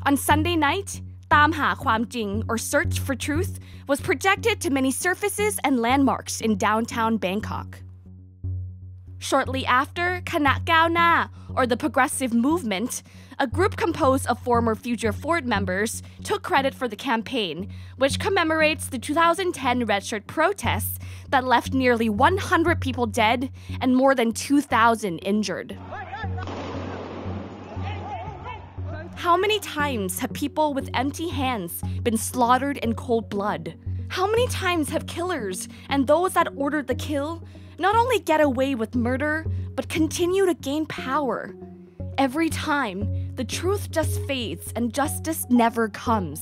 On Sunday night, ตามหาความจริง or search for truth was projected to many surfaces and landmarks in downtown Bangkok. Shortly after, คณะก้าวหน้า or the Progressive Movement, a group composed of former Future Forward members, took credit for the campaign, which commemorates the 2010 Red Shirt protests that left nearly 100 people dead and more than 2,000 injured. How many times have people with empty hands been slaughtered in cold blood? How many times have killers and those that ordered the kill not only get away with murder, but continue to gain power? Every time, the truth just fades and justice never comes.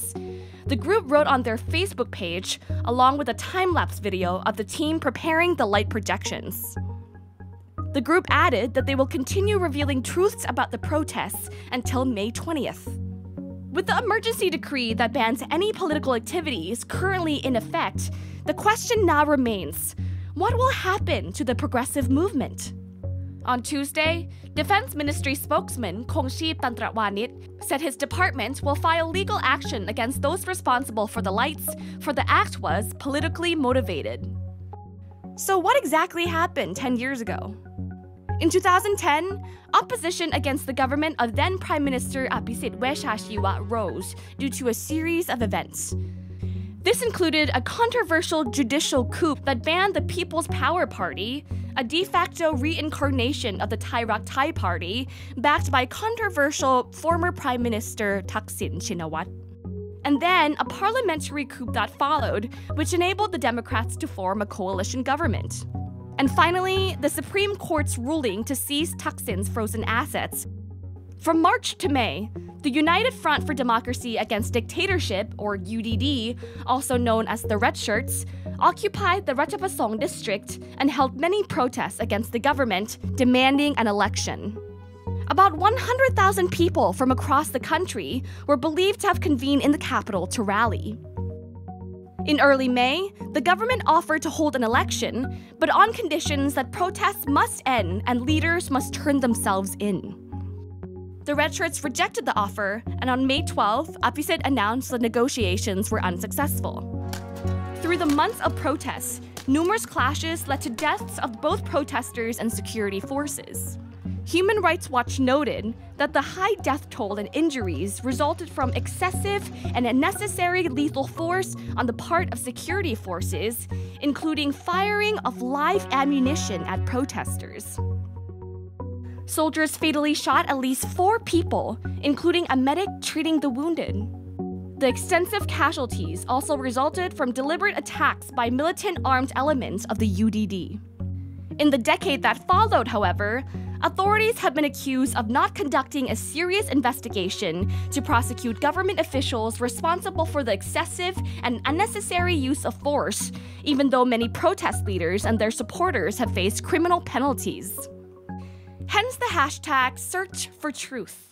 The group wrote on their Facebook page, along with a time-lapse video of the team preparing the light projections. The group added that they will continue revealing truths about the protests until May 20th. With the emergency decree that bans any political activities currently in effect, the question now remains, what will happen to the progressive movement? On Tuesday, Defense Ministry spokesman Kongship Tantrawanith said his department will file legal action against those responsible for the lights, for the act was politically motivated. So what exactly happened 10 years ago? In 2010, opposition against the government of then Prime Minister Abhisit Weshashiwa rose due to a series of events. This included a controversial judicial coup that banned the People's Power Party, a de facto reincarnation of the Teirra Party, backed by controversial former Prime Minister Thaksin Shinawatra. And then a parliamentary coup that followed, which enabled the Democrats to form a coalition government. And finally, the Supreme Court's ruling to seize Thaksin's frozen assets. From March to May, the United Front for Democracy Against Dictatorship, or UDD, also known as the Red Shirts, occupied the Ratchapaksong district and held many protests against the government, demanding an election. About 100,000 people from across the country were believed to have convened in the capital to rally. In early May, the government offered to hold an election, but on conditions that protests must end and leaders must turn themselves in. The Red Shirts rejected the offer, and on May 12, Abhisit announced the negotiations were unsuccessful. Through the months of protests, numerous clashes led to deaths of both protesters and security forces. Human Rights Watch noted that the high death toll and injuries resulted from excessive and unnecessary lethal force on the part of security forces, including firing of live ammunition at protesters. Soldiers fatally shot at least 4 people, including a medic treating the wounded. The extensive casualties also resulted from deliberate attacks by militant armed elements of the UDD. In the decade that followed, however, authorities have been accused of not conducting a serious investigation to prosecute government officials responsible for the excessive and unnecessary use of force, even though many protest leaders and their supporters have faced criminal penalties. Hence the hashtag #SearchForTruth.